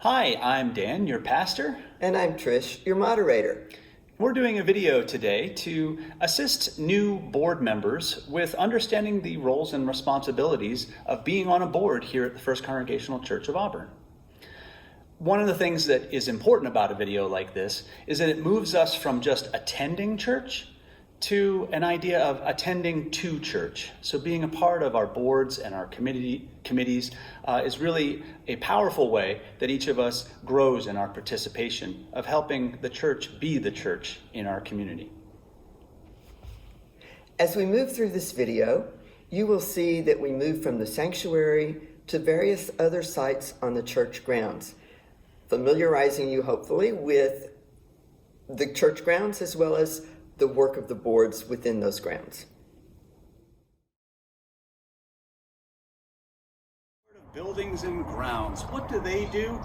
Hi, I'm Dan, your pastor. And I'm Trish, your moderator. We're doing a video today to assist new board members with understanding the roles and responsibilities of being on a board here at the First Congregational Church of Auburn. One of the things that is important about a video like this is that it moves us from just attending church to an idea of attending to church. So being a part of our boards and our committees is really a powerful way that each of us grows in our participation of helping the church be the church in our community. As we move through this video, you will see that we move from the sanctuary to various other sites on the church grounds, familiarizing you hopefully with the church grounds as well as the work of the boards within those grounds. Buildings and grounds. What do?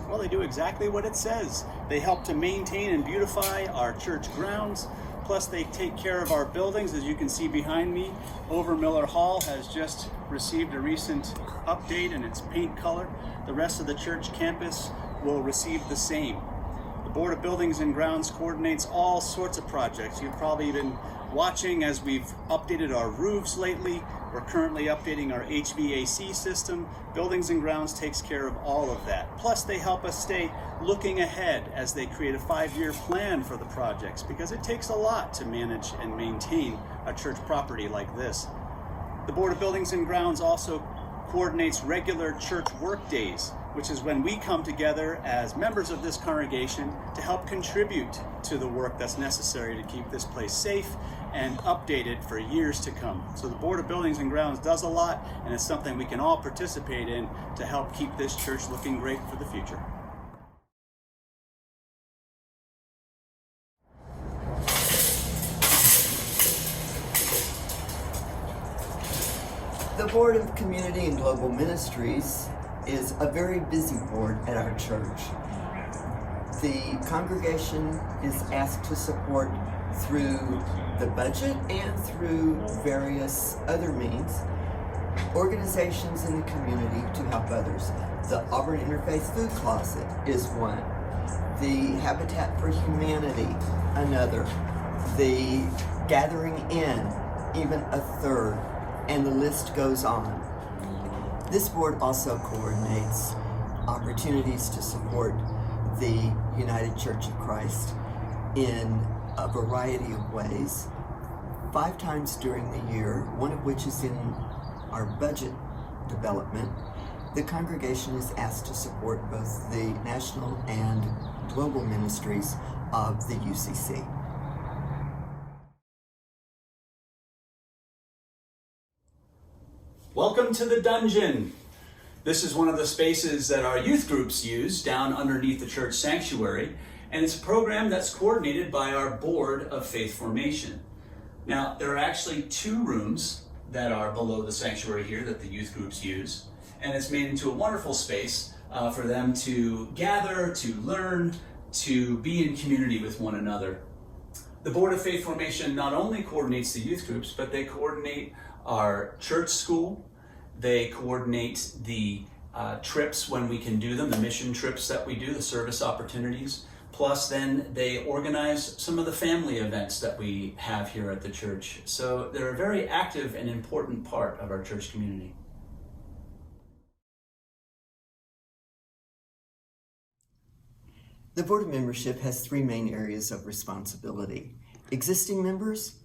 Well, they do exactly what it says. They help to maintain and beautify our church grounds. Plus, they take care of our buildings. As you can see behind me, Miller Hall has just received a recent update in its paint color. The rest of the church campus will receive the same. The Board of Buildings and Grounds coordinates all sorts of projects. You've probably been watching as we've updated our roofs lately. We're currently updating our HVAC system. Buildings and Grounds takes care of all of that. Plus, they help us stay looking ahead as they create a 5-year plan for the projects, because it takes a lot to manage and maintain a church property like this. The Board of Buildings and Grounds also coordinates regular church work days, which is when we come together as members of this congregation to help contribute to the work that's necessary to keep this place safe and updated for years to come. So the Board of Buildings and Grounds does a lot, and it's something we can all participate in to help keep this church looking great for the future. The Board of Community and Global Ministries is a very busy board at our church. The congregation is asked to support through the budget and through various other means organizations in the community to help others. The Auburn Interfaith Food Closet is one. The Habitat for Humanity, another. The Gathering Inn, even a third, and the list goes on. This board also coordinates opportunities to support the United Church of Christ in a variety of ways, 5 times during the year, one of which is in our budget development. The congregation is asked to support both the national and global ministries of the UCC. Welcome to the dungeon. This is one of the spaces that our youth groups use down underneath the church sanctuary, and it's a program that's coordinated by our Board of Faith Formation. Now, there are actually 2 rooms that are below the sanctuary here that the youth groups use, and it's made into a wonderful space for them to gather, to learn, to be in community with one another. The Board of Faith Formation not only coordinates the youth groups, but they coordinate our church school. They coordinate the trips when we can do them, the mission trips that we do, the service opportunities. Plus then they organize some of the family events that we have here at the church. So they're a very active and important part of our church community. The Board of Membership has 3 main areas of responsibility: existing members,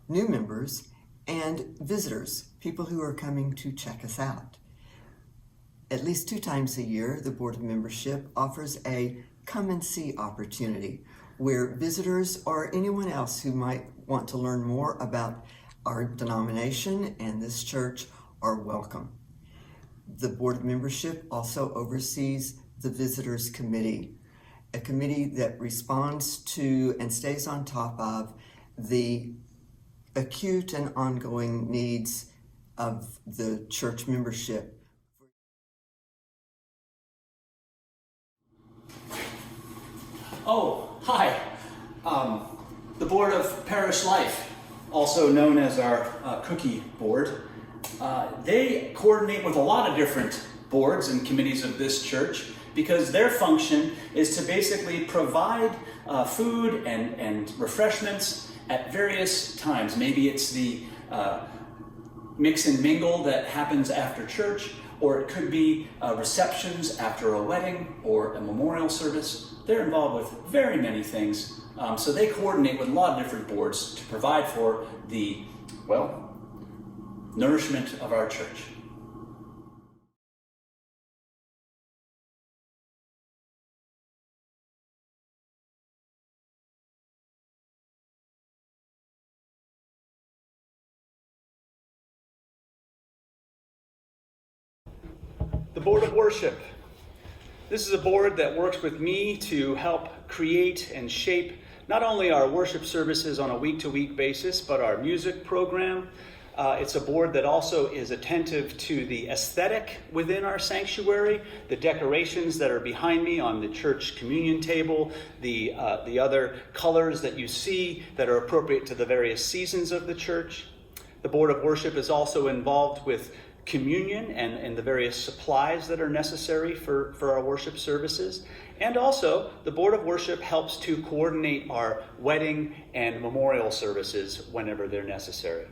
new members, and visitors, people who are coming to check us out. At least 2 times a year, the Board of Membership offers a come and see opportunity where visitors or anyone else who might want to learn more about our denomination and this church are welcome. The Board of Membership also oversees the Visitors Committee, a committee that responds to and stays on top of the acute and ongoing needs of the church membership. Oh, hi. The Board of Parish Life, also known as our cookie board, they coordinate with a lot of different boards and committees of this church, because their function is to basically provide food and refreshments at various times. Maybe it's the mix and mingle that happens after church, or it could be receptions after a wedding or a memorial service. They're involved with very many things. So they coordinate with a lot of different boards to provide for the, well, nourishment of our church. The Board of Worship. This is a board that works with me to help create and shape not only our worship services on a week-to-week basis, but our music program. It's a board that also is attentive to the aesthetic within our sanctuary, the decorations that are behind me on the church communion table, the other colors that you see that are appropriate to the various seasons of the church. The Board of Worship is also involved with communion and the various supplies that are necessary for our worship services. And also, the Board of Worship helps to coordinate our wedding and memorial services whenever they're necessary.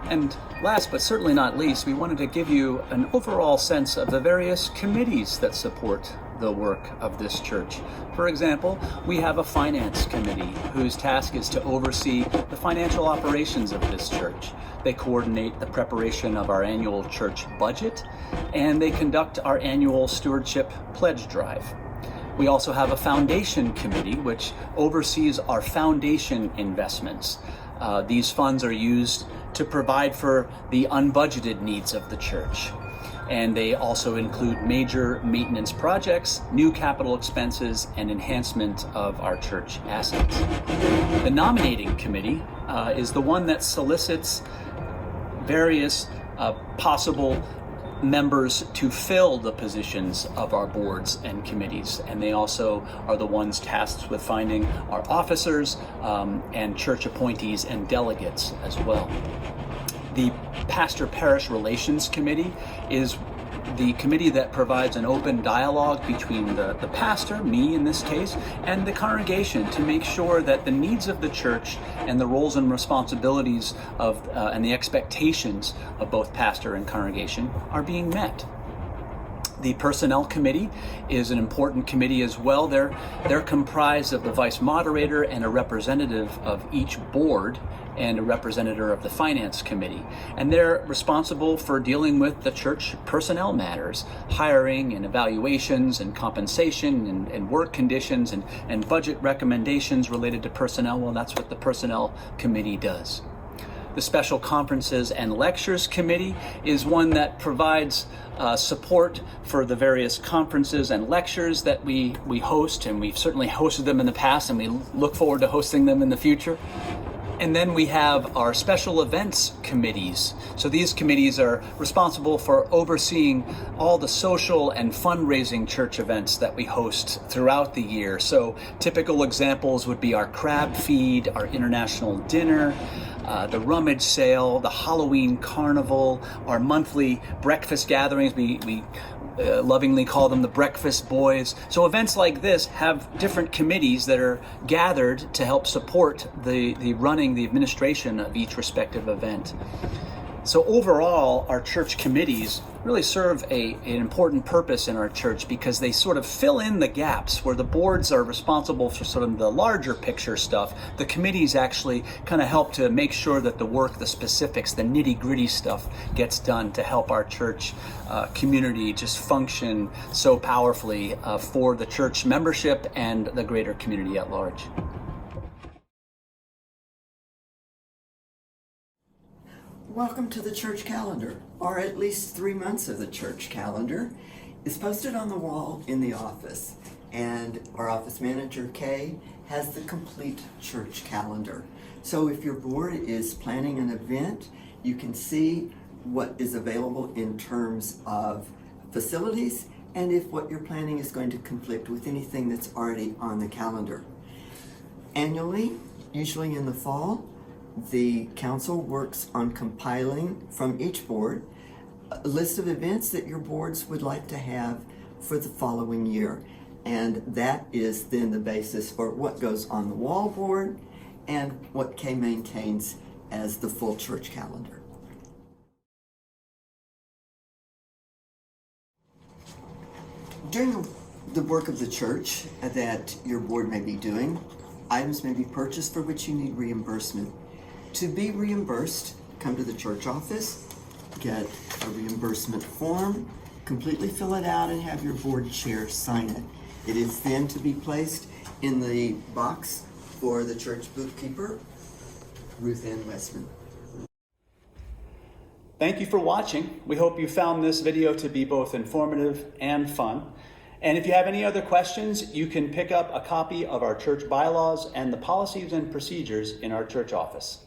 And last but certainly not least, we wanted to give you an overall sense of the various committees that support the work of this church. For example, we have a finance committee whose task is to oversee the financial operations of this church. They coordinate the preparation of our annual church budget, and they conduct our annual stewardship pledge drive. We also have a foundation committee which oversees our foundation investments. These funds are used to provide for the unbudgeted needs of the church. And they also include major maintenance projects, new capital expenses, and enhancement of our church assets. The nominating committee is the one that solicits various possible members to fill the positions of our boards and committees, and they also are the ones tasked with finding our officers and church appointees and delegates as well. The Pastor-Parish Relations Committee is the committee that provides an open dialogue between the pastor, me in this case, and the congregation to make sure that the needs of the church and the roles and responsibilities of and the expectations of both pastor and congregation are being met. The Personnel Committee is an important committee as well. They're comprised of the vice moderator and a representative of each board and a representative of the Finance Committee. And they're responsible for dealing with the church personnel matters, hiring and evaluations and compensation and work conditions and budget recommendations related to personnel. Well, that's what the Personnel Committee does. The Special Conferences and Lectures Committee is one that provides support for the various conferences and lectures that we host, and we've certainly hosted them in the past, and we look forward to hosting them in the future. And then we have our special events committees. So these committees are responsible for overseeing all the social and fundraising church events that we host throughout the year. So typical examples would be our crab feed, our international dinner, the rummage sale, the Halloween carnival, our monthly breakfast gatherings. We lovingly call them the Breakfast Boys. So events like this have different committees that are gathered to help support the running, the administration of each respective event. So overall, our church committees really serve an important purpose in our church because they sort of fill in the gaps where the boards are responsible for sort of the larger picture stuff. The committees actually kind of help to make sure that the work, the specifics, the nitty-gritty stuff gets done to help our church community just function so powerfully for the church membership and the greater community at large. Welcome to the church calendar, or at least 3 months of the church calendar is posted on the wall in the office. And our office manager, Kay, has the complete church calendar. So if your board is planning an event, you can see what is available in terms of facilities and if what you're planning is going to conflict with anything that's already on the calendar. Annually, usually in the fall, The council works on compiling from each board a list of events that your boards would like to have for the following year. And that is then the basis for what goes on the wall board and what Kay maintains as the full church calendar. During the work of the church that your board may be doing, items may be purchased for which you need reimbursement. To be reimbursed, come to the church office, get a reimbursement form, completely fill it out, and have your board chair sign it. It is then to be placed in the box for the church bookkeeper, Ruth Ann Westman. Thank you for watching. We hope you found this video to be both informative and fun. And if you have any other questions, you can pick up a copy of our church bylaws and the policies and procedures in our church office.